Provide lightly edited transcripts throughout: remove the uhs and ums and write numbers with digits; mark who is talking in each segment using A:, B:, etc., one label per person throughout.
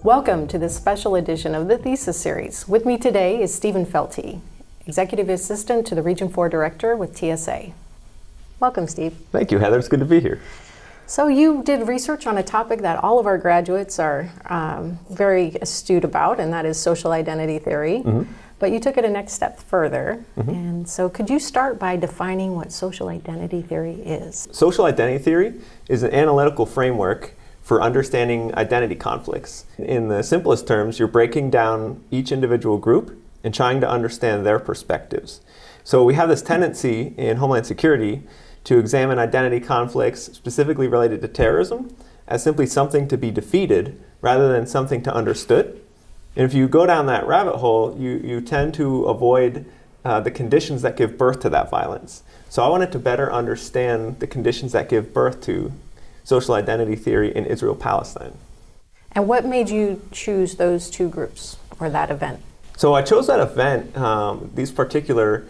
A: Welcome to this special edition of the Thesis series. With me today is Stephen Felty, Executive Assistant to the Region 4 Director with TSA. Welcome, Steve.
B: Thank you, Heather. It's good to be here.
A: So you did research on a topic that all of our graduates are very astute about, and that is social identity theory. But you took it a next step further. And so could you start by defining what social identity theory is?
B: Social identity theory is an analytical framework for understanding identity conflicts. In the simplest terms, you're breaking down each individual group and trying to understand their perspectives. So we have this tendency in Homeland Security to examine identity conflicts specifically related to terrorism as simply something to be defeated rather than something to understood. And if you go down that rabbit hole, you tend to avoid the conditions that give birth to that violence. So I wanted to better understand the conditions that give birth to social identity theory in Israel and Palestine.
A: And what made you choose those two groups or that event?
B: So I chose that event, this particular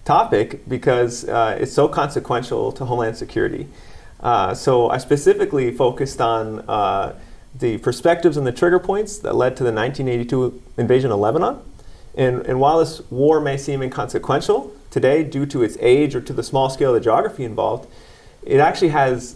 B: topic, because it's so consequential to Homeland Security. So I specifically focused on the perspectives and the trigger points that led to the 1982 invasion of Lebanon. And while this war may seem inconsequential today due to its age or to the small scale of the geography involved, it actually has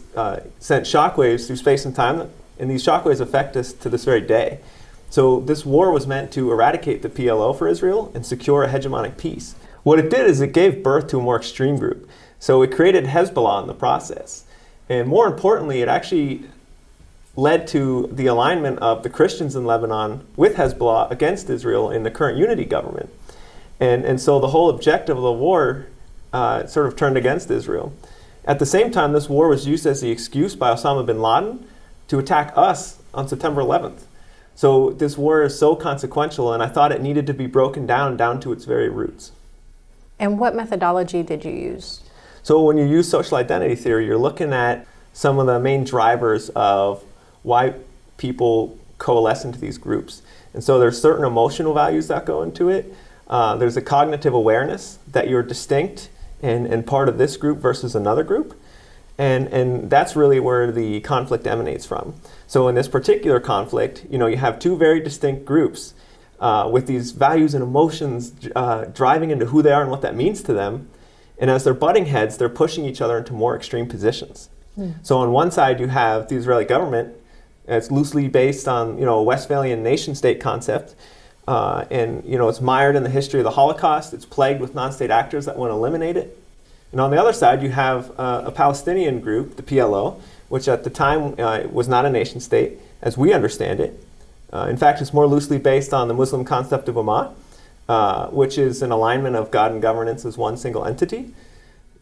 B: sent shockwaves through space and time, and these shockwaves affect us to this very day. So this war was meant to eradicate the PLO for Israel and secure a hegemonic peace. What it did is it gave birth to a more extreme group. So it created Hezbollah in the process. And more importantly, it actually led to the alignment of the Christians in Lebanon with Hezbollah against Israel in the current unity government. And so the whole objective of the war sort of turned against Israel. At the same time, this war was used as the excuse by Osama bin Laden to attack us on September 11th. So this war is so consequential, and I thought it needed to be broken down to its very roots.
A: And what methodology did you use?
B: So when you use social identity theory, you're looking at some of the main drivers of why people coalesce into these groups. And so there's certain emotional values that go into it. There's a cognitive awareness that you're distinct and part of this group versus another group. And that's really where the conflict emanates from. So in this particular conflict, you have two very distinct groups with these values and emotions driving into who they are and what that means to them. And as they're butting heads, they're pushing each other into more extreme positions. So on one side, you have the Israeli government. It's loosely based on a Westphalian nation-state concept. And it's mired in the history of the Holocaust. It's plagued with non-state actors that want to eliminate it. And on the other side, you have a Palestinian group, the PLO, which at the time was not a nation-state, as we understand it. In fact, it's more loosely based on the Muslim concept of Ummah, which is an alignment of God and governance as one single entity.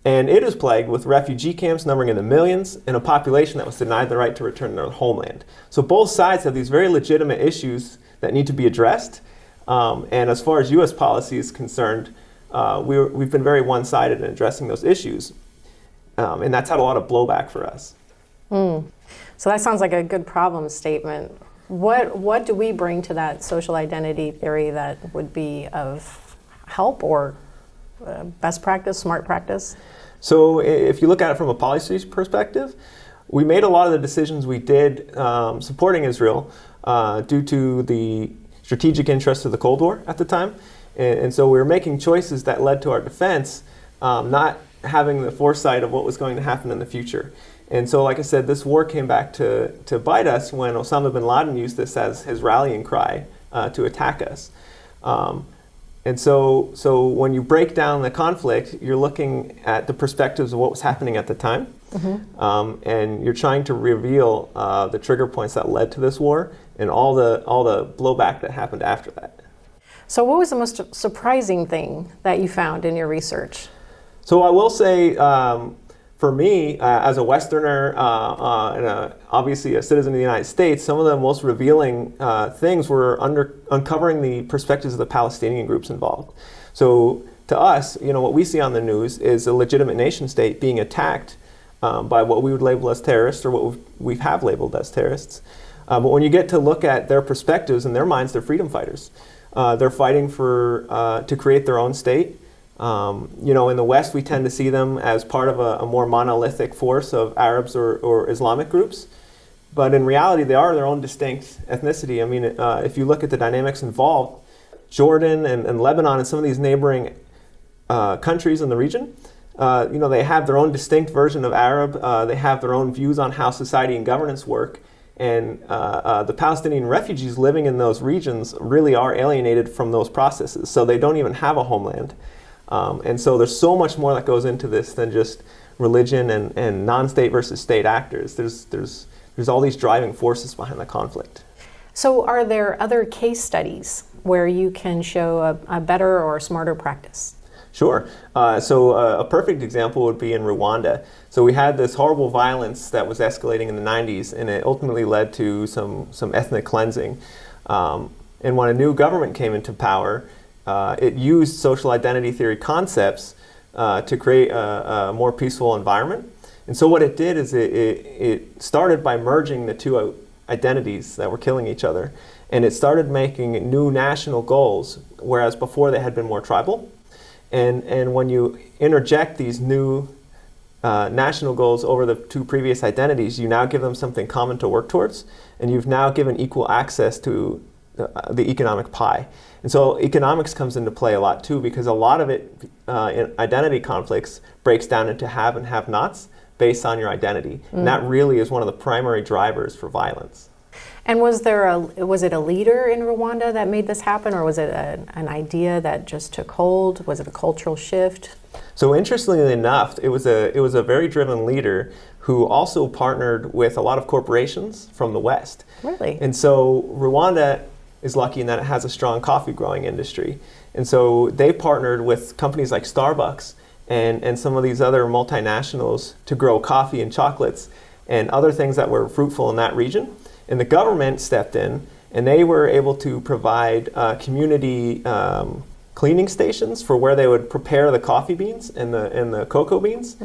B: And it is plagued with refugee camps numbering in the millions and a population that was denied the right to return to their homeland. So both sides have these very legitimate issues that need to be addressed. And as far as U.S. policy is concerned, we've been very one-sided in addressing those issues. And that's had a lot of blowback for us.
A: So that sounds like a good problem statement. What do we bring to that social identity theory that would be of help or best practice, smart practice?
B: So if you look at it from a policy perspective, we made a lot of the decisions we did supporting Israel due to the strategic interests of the Cold War at the time. And so we were making choices that led to our defense, not having the foresight of what was going to happen in the future. And so, like I said, this war came back to bite us when Osama bin Laden used this as his rallying cry to attack us. And so when you break down the conflict, you're looking at the perspectives of what was happening at the time. And you're trying to reveal the trigger points that led to this war and all the blowback that happened after that.
A: So what was the most surprising thing that you found in your research?
B: So I will say, for me, as a Westerner and obviously a citizen of the United States, some of the most revealing things were uncovering the perspectives of the Palestinian groups involved. So to us, what we see on the news is a legitimate nation state being attacked by what we would label as terrorists or what we have labeled as terrorists. But when you get to look at their perspectives, in their minds, they're freedom fighters. They're fighting to create their own state. In the West, we tend to see them as part of a more monolithic force of Arabs or Islamic groups. But in reality, they are their own distinct ethnicity. I mean, if you look at the dynamics involved, Jordan and Lebanon and some of these neighboring countries in the region, they have their own distinct version of Arab. They have their own views on how society and governance work. And the Palestinian refugees living in those regions really are alienated from those processes. So they don't even have a homeland. And so there's so much more that goes into this than just religion and non-state versus state actors. There's all these driving forces behind the conflict.
A: So are there other case studies where you can show a better or smarter practice?
B: Sure. So a perfect example would be in Rwanda. So we had this horrible violence that was escalating in the 90s, and it ultimately led to some ethnic cleansing. And when a new government came into power, it used social identity theory concepts to create a more peaceful environment. And so what it did is it started by merging the two identities that were killing each other. And it started making new national goals, whereas before they had been more tribal. And when you interject these new national goals over the two previous identities, you now give them something common to work towards, and you've now given equal access to the economic pie. And so economics comes into play a lot too, because a lot of it in identity conflicts breaks down into have and have-nots based on your identity. And that really is one of the primary drivers for violence.
A: And was it a leader in Rwanda that made this happen, or was it an idea that just took hold? Was it a cultural shift?
B: So interestingly enough, it was a very driven leader who also partnered with a lot of corporations from the West.
A: Really?
B: And so Rwanda is lucky in that it has a strong coffee growing industry. And so they partnered with companies like Starbucks and some of these other multinationals to grow coffee and chocolates and other things that were fruitful in that region. And the government stepped in, and they were able to provide community cleaning stations for where they would prepare the coffee beans and the cocoa beans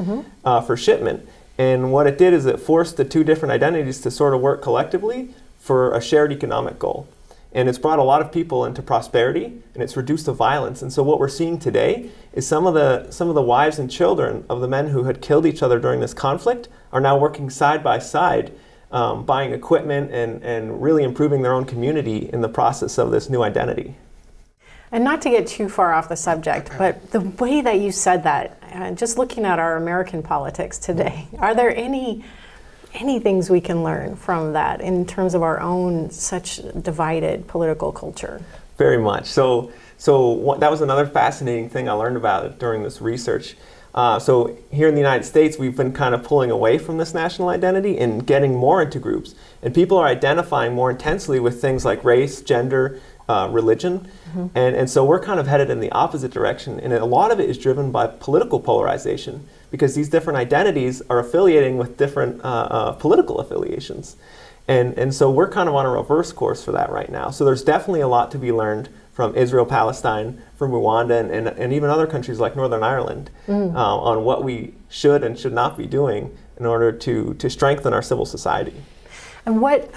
B: for shipment. And what it did is it forced the two different identities to sort of work collectively for a shared economic goal. And it's brought a lot of people into prosperity, and it's reduced the violence. And so what we're seeing today is some of the wives and children of the men who had killed each other during this conflict are now working side by side, buying equipment and really improving their own community in the process of this new identity.
A: And not to get too far off the subject, but the way that you said that, just looking at our American politics today, are there any things we can learn from that in terms of our own such divided political culture?
B: Very much. So that was another fascinating thing I learned about it during this research. So here in the United States, we've been kind of pulling away from this national identity and getting more into groups. And people are identifying more intensely with things like race, gender, religion. And so we're kind of headed in the opposite direction. And a lot of it is driven by political polarization, because these different identities are affiliating with different political affiliations. And so we're kind of on a reverse course for that right now. So there's definitely a lot to be learned from Israel, Palestine, from Rwanda, and even other countries like Northern Ireland on what we should and should not be doing in order to strengthen our civil society.
A: And what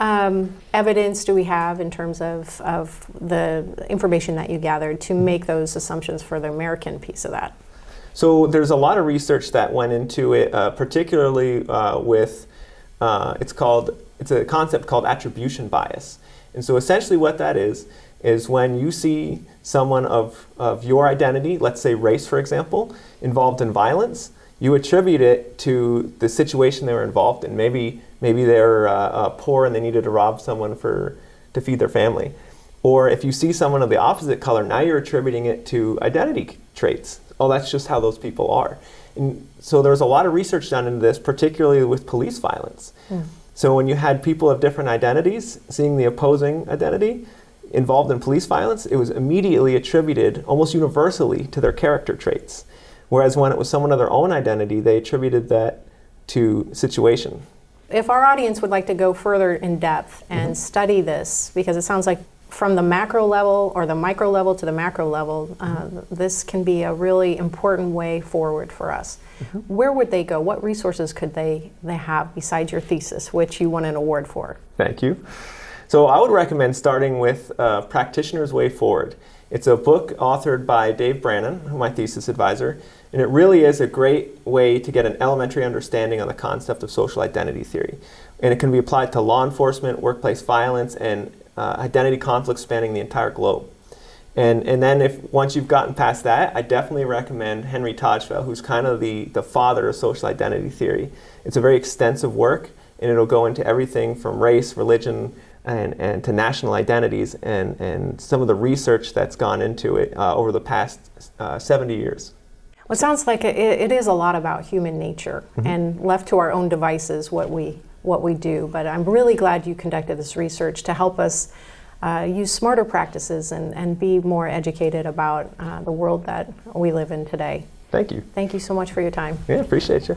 A: evidence do we have in terms of the information that you gathered to make those assumptions for the American piece of that?
B: So there's a lot of research that went into it, particularly with, it's a concept called attribution bias. And so essentially what that is when you see someone of your identity, let's say race for example, involved in violence, you attribute it to the situation they were involved in. Maybe they're poor and they needed to rob someone to feed their family. Or if you see someone of the opposite color, now you're attributing it to identity traits. Oh, that's just how those people are. And so there's a lot of research done into this, particularly with police violence. So when you had people of different identities seeing the opposing identity involved in police violence, it was immediately attributed almost universally to their character traits. Whereas when it was someone of their own identity, they attributed that to situation.
A: If our audience would like to go further in depth and study this, because it sounds like from the macro level or the micro level to the macro level, this can be a really important way forward for us. Where would they go? What resources could they have besides your thesis, which you won an award for?
B: Thank you. So I would recommend starting with Practitioner's Way Forward. It's a book authored by Dave Brannon, my thesis advisor, And it really is a great way to get an elementary understanding on the concept of social identity theory. And it can be applied to law enforcement, workplace violence, and identity conflicts spanning the entire globe. And then once you've gotten past that, I definitely recommend Henry Tajfel, who's kind of the father of social identity theory. It's a very extensive work, and it'll go into everything from race, religion, and to national identities, and some of the research that's gone into it over the past 70 years.
A: Well, it sounds like it is a lot about human nature, and left to our own devices what we do. But I'm really glad you conducted this research to help us use smarter practices and be more educated about the world that we live in today.
B: Thank you.
A: Thank you so much for your time.
B: Yeah, appreciate you.